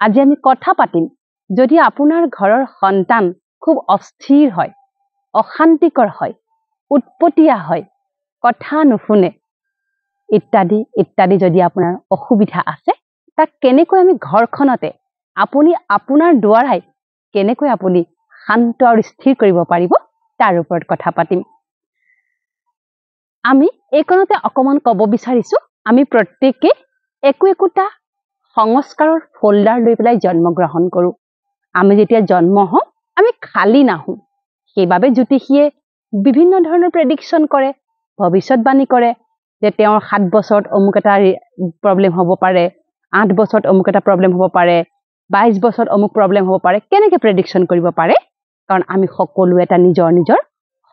আজি আমি কথা পাতিম যদি আপোনাৰ ঘৰৰ সন্তান খুব অস্থিৰ হয়, অশান্তিকৰ হয়, উৎপতীয়া হয়, কথা নুশুনে ইত্যাদি ইত্যাদি যদি আপোনাৰ অসুবিধা আছে তাক কেনেকৈ আমি ঘৰখনতে আপুনি আপোনাৰ দ্বাৰাই কেনেকৈ আপুনি শান্ত আৰু স্থিৰ কৰিব পাৰিব তাৰ ওপৰত কথা পাতিম। আমি এইকণতে অকমান ক'ব বিচাৰিছো আমি প্ৰত্যেককে একোটা সংস্কাৰৰ ফোল্ডাৰ লৈ পেলাই জন্মগ্ৰহণ কৰো। আমি যেতিয়া জন্ম হওঁ আমি খালি নাহো। সেইবাবে জ্যোতিষীয়ে বিভিন্ন ধৰণৰ প্ৰেডিকশ্যন কৰে, ভৱিষ্যতবাণী কৰে যে তেওঁৰ 7 বছৰত অমুক এটা প্ৰব্লেম হ'ব পাৰে, 8 বছৰত অমুক এটা প্ৰব্লেম হ'ব পাৰে, 22 বছৰত অমুক প্ৰব্লেম হ'ব পাৰে। কেনেকৈ প্ৰেডিকশ্যন কৰিব পাৰে? কাৰণ আমি সকলো এটা নিজৰ নিজৰ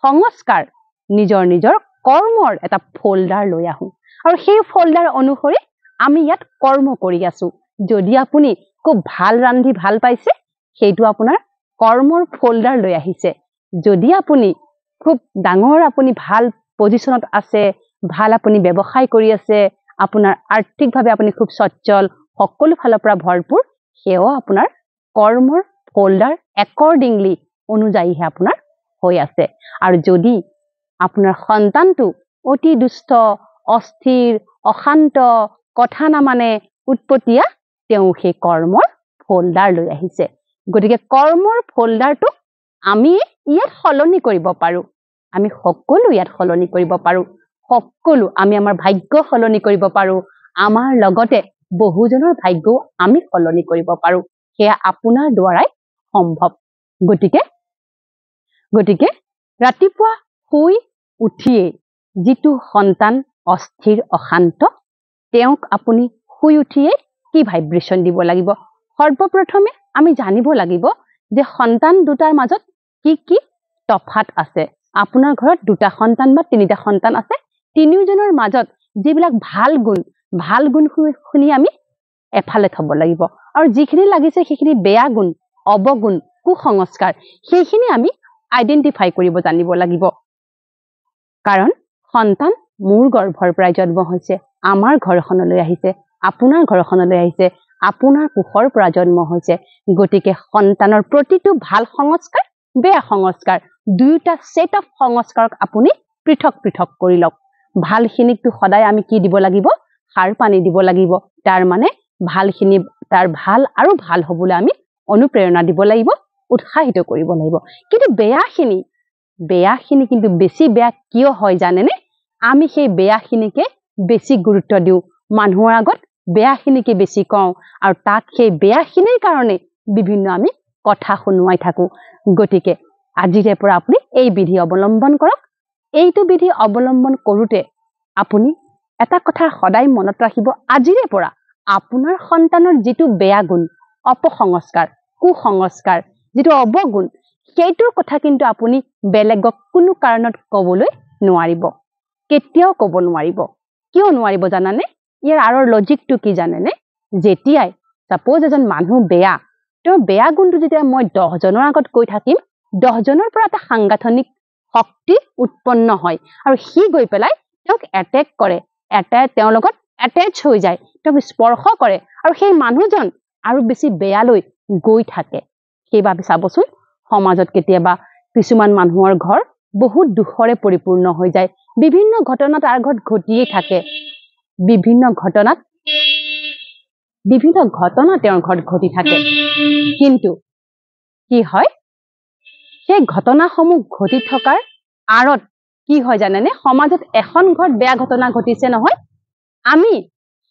সংস্কাৰ, নিজৰ নিজৰ কৰ্মৰ এটা ফোল্ডাৰ লৈ আহো আৰু সেই ফোল্ডাৰ অনুসৰি আমি ইয়াত কৰ্ম কৰি আছো। যদি আপুনি খুব ভাল ৰান্ধি ভাল পাইছে সেইটো আপোনাৰ কৰ্মৰ ফোল্ডাৰ লৈ আহিছে। যদি আপুনি খুব ডাঙৰ আপুনি ভাল পজিশনত আছে, ভাল আপুনি ব্যৱসায় কৰি আছে, আপোনাৰ আৰ্থিকভাৱে আপুনি খুব সচ্ছল, সকলো ফালৰ পৰা ভৰপুৰ, সেও আপোনাৰ কৰ্মৰ ফোল্ডাৰ একৰ্ডিংলি অনুযায়ীহে আপোনাৰ হৈ আছে। আৰু যদি আপোনাৰ সন্তানটো অতি দুষ্ট, অস্থিৰ, অশান্ত, কথা নামানে, উৎপতীয়া, তেওঁ সেই কৰ্মৰ ফোল্ডাৰ লৈ আহিছে। গতিকে কৰ্মৰ ফোল্ডাৰটো আমি ইয়াত সলনি কৰিব পাৰো। আমি সকলো ইয়াত সলনি কৰিব পাৰো। সকলো আমি আমাৰ ভাগ্য সলনি কৰিব পাৰো। আমাৰ লগতে বহুজনৰ ভাগ্য আমি সলনি কৰিব পাৰো। সেয়া আপোনাৰ দ্বাৰাই সম্ভৱ। গতিকে ৰাতিপুৱা শুই উঠিয়ে যিটো সন্তান অস্থিৰ, অশান্ত, তেওঁক আপুনি শুই উঠিয়ে কি ভাইব্ৰেচন দিব লাগিব? সৰ্বপ্ৰথমে আমি জানিব লাগিব যে সন্তান দুটাৰ মাজত কি কি তফাত আছে। আপোনাৰ ঘৰত 2টা সন্তান বা 3টা সন্তান আছে, তিনিওজনৰ মাজত যিবিলাক ভাল গুণ শুনি আমি এফালে থব লাগিব আৰু যিখিনি লাগিছে সেইখিনি বেয়া গুণ, অৱগুণ, কুসংস্কাৰ, সেইখিনি আমি আইডেন্টিফাই কৰিব জানিব লাগিব। কাৰণ সন্তান মোৰ গৰ্ভৰ পৰা জন্ম হৈছে, আমাৰ ঘৰখনলৈ আহিছে, আপোনাৰ ঘৰখনলৈ আহিছে, আপোনাৰ কোষৰ পৰা জন্ম হৈছে। গতিকে সন্তানৰ প্ৰতিটো ভাল সংস্কাৰ, বেয়া সংস্কাৰ, দুয়োটা সেট অফ সংস্কাৰক আপুনি পৃথক পৃথক কৰি লওক। ভালখিনিকটো সদায় আমি কি দিব লাগিব? সাৰ পানী দিব লাগিব। তাৰ মানে ভালখিনি তাৰ ভাল আৰু ভাল হ'বলৈ আমি অনুপ্ৰেৰণা দিব লাগিব, উৎসাহিত কৰিব লাগিব। কিন্তু বেয়াখিনি কিন্তু বেছি বেয়া কিয় হয় জানেনে? আমি সেই বেয়াখিনিকে বেছি গুৰুত্ব দিওঁ, মানুহৰ আগত বেয়াখিনিকে বেছি কওঁ আৰু তাক সেই বেয়াখিনিৰ কাৰণে বিভিন্ন আমি কথা শুনুৱাই থাকো। গতিকে আজিৰে পৰা আপুনি এই বিধি অৱলম্বন কৰক। এইটো বিধি অৱলম্বন কৰোঁতে আপুনি এটা কথা সদায় মনত ৰাখিব, আজিৰে পৰা আপোনাৰ সন্তানৰ যিটো বেয়া গুণ, অপসংস্কাৰ, কুসংস্কাৰ, যিটো অৱগুণ, সেইটোৰ কথা কিন্তু আপুনি বেলেগক কোনো কাৰণত ক'বলৈ নোৱাৰিব, কেতিয়াও ক'ব নোৱাৰিব। কিয় নোৱাৰিব জানানে? ইয়াৰ আঁৰৰ লজিকটো কি জানেনে? যেতিয়াই সাপোজ এজন মানুহ বেয়া, তেওঁৰ বেয়া গুণটো যেতিয়া মই 10 জনৰ আগত কৈ থাকিম, 10 জনৰ পৰা এটা সাংগঠনিক শক্তি উৎপন্ন হয় আৰু সি গৈ পেলাই তেওঁক এটেক কৰে, তেওঁৰ লগত এটেচ হৈ যায়, তেওঁক স্পৰ্শ কৰে আৰু সেই মানুহজন আৰু বেছি বেয়ালৈ গৈ থাকে। সেইবাবে চাবচোন সমাজত কেতিয়াবা কিছুমান মানুহৰ ঘৰ বহুত দুখৰে পৰিপূৰ্ণ হৈ যায়। বিভিন্ন ঘটনা তাৰ ঘৰত ঘটিয়ে থাকে, বিভিন্ন ঘটনা তেওঁৰ ঘৰত ঘটি থাকে। কিন্তু কি হয়, সেই ঘটনাসমূহ ঘটি থকাৰ আঁৰত কি হয় জানেনে? সমাজত এখন ঘৰত বেয়া ঘটনা ঘটিছে নহয়, আমি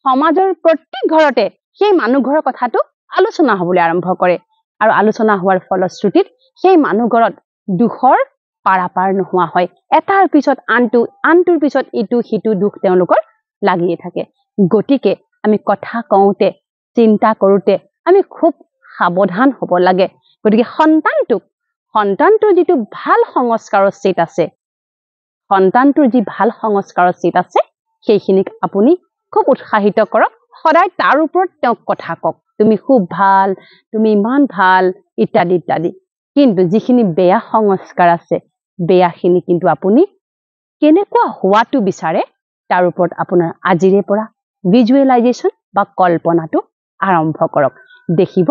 সমাজৰ প্ৰত্যেক ঘৰতে সেই মানুহ ঘৰৰ কথাটো আলোচনা হ'বলৈ আৰম্ভ কৰে আৰু আলোচনা হোৱাৰ ফলশ্ৰুতিত সেই মানুহ ঘৰত দুখৰ পাৰাপাৰ নোহোৱা হয়। এটাৰ পিছত আনটোৰ পিছত ইটো সিটো দুখ তেওঁলোকৰ লাগিয়ে থাকে। গতিকে আমি কথা কওঁতে, চিন্তা কৰোঁতে আমি খুব সাৱধান হ'ব লাগে। গতিকে সন্তানটোৰ যিটো ভাল সংস্কাৰৰ ছেট আছে, সন্তানটোৰ যি ভাল সংস্কাৰৰ ছেট আছে, সেইখিনিক আপুনি খুব উৎসাহিত কৰক। সদায় তাৰ ওপৰত তেওঁক কথা কওক, তুমি খুব ভাল, তুমি ইমান ভাল, ইত্যাদি ইত্যাদি। কিন্তু যিখিনি বেয়া সংস্কাৰ আছে, বেয়াখিনি কিন্তু আপুনি কেনেকুৱা হোৱাটো বিচাৰে তাৰ ওপৰত আপোনাৰ আজিৰে পৰা ভিজুৱেলাইজেশ্যন বা কল্পনাটো আৰম্ভ কৰক। দেখিব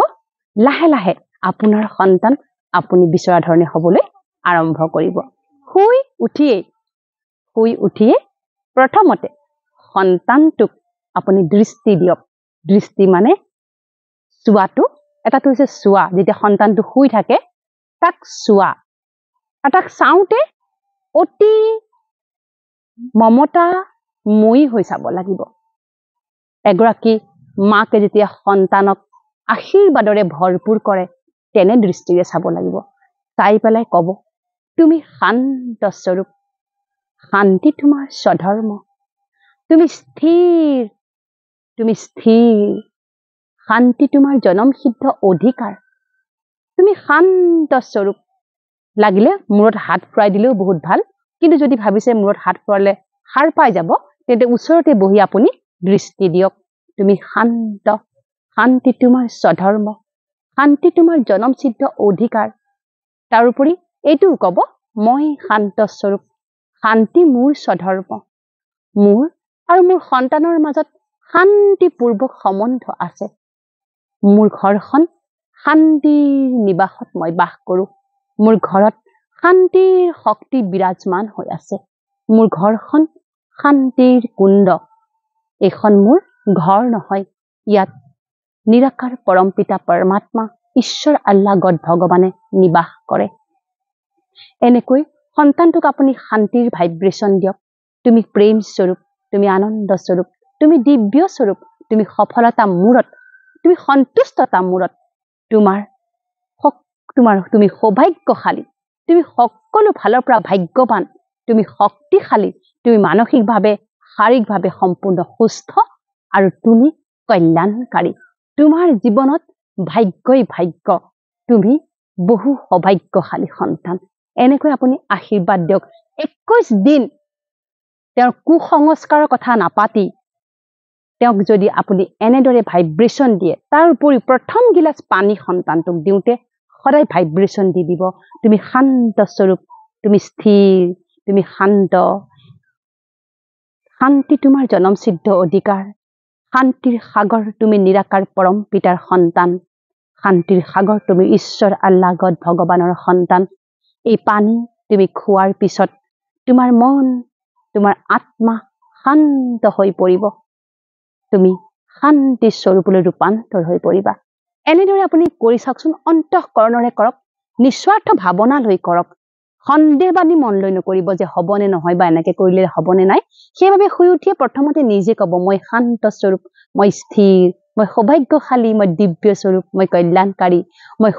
লাহে লাহে আপোনাৰ সন্তান আপুনি বিচৰা ধৰণে হ'বলৈ আৰম্ভ কৰিব শুই উঠিয়ে প্ৰথমতে সন্তানটোক আপুনি দৃষ্টি দিয়ক দৃষ্টি মানে চোৱাটো এটাটো হৈছে চোৱা যেতিয়া সন্তানটো শুই থাকে তাক চোৱা আৰু তাক চাওঁতে অতি মমতা মই হৈ চাব লাগিব এগৰাকী মাকে যেতিয়া সন্তানক আশীৰ্বাদৰে ভৰপূৰ কৰে তেনে দৃষ্টিৰে চাব লাগিব চাই পেলাই ক'ব তুমি শান্ত স্বৰূপ শান্তি তোমাৰ স্বধৰ্ম তুমি স্থিৰ শান্তি তোমাৰ জনমসিদ্ধ অধিকাৰ তুমি শান্ত স্বৰূপ লাগিলে মূৰত হাত ফুৰাই দিলেও বহুত ভাল কিন্তু যদি ভাবিছে মূৰত হাত ফুৰালে সাৰ পাই যাব তেন্তে ওচৰতে বহি আপুনি দৃষ্টি দিয়ক তুমি শান্তি তোমাৰ স্বধৰ্ম শান্তি তোমাৰ জনমসিদ্ধ অধিকাৰ তাৰোপৰি এইটো ক'ব মই শান্ত স্বৰূপ শান্তি মোৰ স্বধৰ্ম মোৰ আৰু মোৰ সন্তানৰ মাজত শান্তিপূৰ্বক সম্বন্ধ আছে মোৰ ঘৰখন শান্তিৰ নিবাসত মই বাস কৰোঁ মোৰ ঘৰত শান্তিৰ শক্তি বিৰাজমান হৈ আছে মোৰ ঘৰখন শান্তিৰ কুণ্ড এইখন মোৰ ঘৰ নহয় ইয়াত নিৰাকাৰ পৰম পিতা পৰমাত্মা ঈশ্বৰ আল্লাহ গড ভগৱানে নিবাস কৰে এনেকৈ সন্তানটোক আপুনি শান্তিৰ ভাইব্ৰেশ্যন দিয়ক তুমি প্ৰেম স্বৰূপ তুমি আনন্দ স্বৰূপ তুমি দিব্য স্বৰূপ তুমি সফলতা মূৰত তুমি সন্তুষ্টতা মূৰত তুমি সৌভাগ্যশালী তুমি সকলো ফালৰ পৰা ভাগ্যৱান তুমি শক্তিশালী তুমি মানসিকভাৱে শাৰীৰিকভাৱে সম্পূৰ্ণ সুস্থ আৰু তুমি কল্যাণকাৰী তোমাৰ জীৱনত ভাগ্যই ভাগ্য তুমি বহু সৌভাগ্যশালী সন্তান এনেকৈ আপুনি আশীৰ্বাদ দিয়ক 21 দিন তেওঁৰ কুসংস্কাৰৰ কথা নাপাতি তেওঁক যদি আপুনি এনেদৰে ভাইব্ৰেশ্যন দিয়ে তাৰ উপৰি প্ৰথম গিলাচ পানী সন্তানটোক দিওঁতে সদায় ভাইব্ৰেশ্যন দি দিব তুমি শান্ত স্বৰূপ তুমি স্থিৰ তুমি শান্তি তোমাৰ জনমসিদ্ধ অধিকাৰ শান্তিৰ সাগৰ তুমি নিৰাকাৰ পৰম পিতাৰ সন্তান শান্তিৰ সাগৰ তুমি ঈশ্বৰ আল্লাহ গড ভগৱানৰ সন্তান এই পানী তুমি খোৱাৰ পিছত তোমাৰ মন তোমাৰ আত্মা শান্ত হৈ পৰিব তুমি শান্তি স্বৰূপলৈ ৰূপান্তৰ হৈ পৰিবা এনেদৰে আপুনি কৰি চাওকচোন অন্তঃকৰণৰে কৰক নিস্বাৰ্থ ভাৱনা লৈ কৰক সন্দেহবাদী মনলৈ নকৰিব যে হ'বনে নহয় বা এনেকৈ কৰিলে হ'বনে নাই সেইবাবে শুই উঠিয়ে প্ৰথমতে নিজে ক'ব মই শান্ত স্বৰূপ মই স্থিৰ মই সৌভাগ্যশালী মই দিব্য স্বৰূপ মই কল্যাণকাৰী মই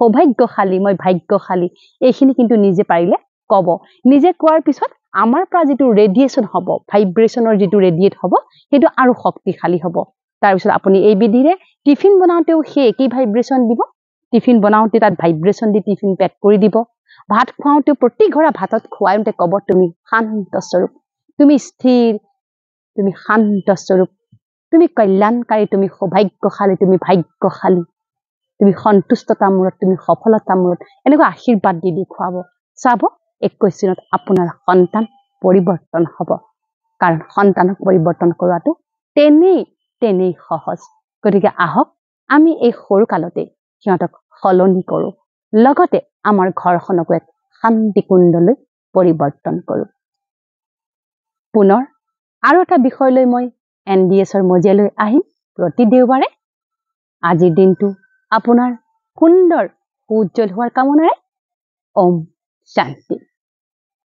সৌভাগ্যশালী মই ভাগ্যশালী এইখিনি কিন্তু নিজে পাৰিলে ক'ব নিজে কোৱাৰ পিছত আমাৰ পৰা যিটো ৰেডিয়েশ্যন হ'ব ভাইব্ৰেশ্যনৰ যিটো ৰেডিয়েট হ'ব সেইটো আৰু শক্তিশালী হ'ব তাৰপিছত আপুনি এই বিধিৰে টিফিন বনাওঁতেও সেই একেই ভাইব্ৰেশ্যন দিব টিফিন বনাওঁতে তাত ভাইব্ৰেশ্যন দি টিফিন পেক কৰি দিব ভাত খুৱাওঁতেও প্ৰতি ঘৰা ভাতত খুৱাওঁতে ক'ব তুমি শান্ত স্বৰূপ তুমি স্থিৰ তুমি শান্ত স্বৰূপ তুমি কল্যাণকাৰী তুমি সৌভাগ্যশালী তুমি ভাগ্যশালী তুমি সন্তুষ্টতা মূৰত তুমি সফলতা মূৰত এনেকুৱা আশীৰ্বাদ দি খুৱাব চাব 21 দিনত আপোনাৰ সন্তান পৰিৱৰ্তন হ'ব কাৰণ সন্তানক পৰিৱৰ্তন কৰাটো তেনেই সহজ গতিকে আহক আমি এই সৰু কালতে সিহঁতক সলনি কৰোঁ লগতে আমাৰ ঘৰখনক এক শান্তিকুণ্ডলৈ পৰিৱৰ্তন কৰোঁ পুনৰ আৰু এটা বিষয় লৈ মই NDSৰ মজিয়ালৈ আহিম প্ৰতি দেওবাৰে আজিৰ দিনটো আপোনাৰ সুন্দৰ উজ্জ্বল হোৱাৰ কামনাৰে ওম শান্তি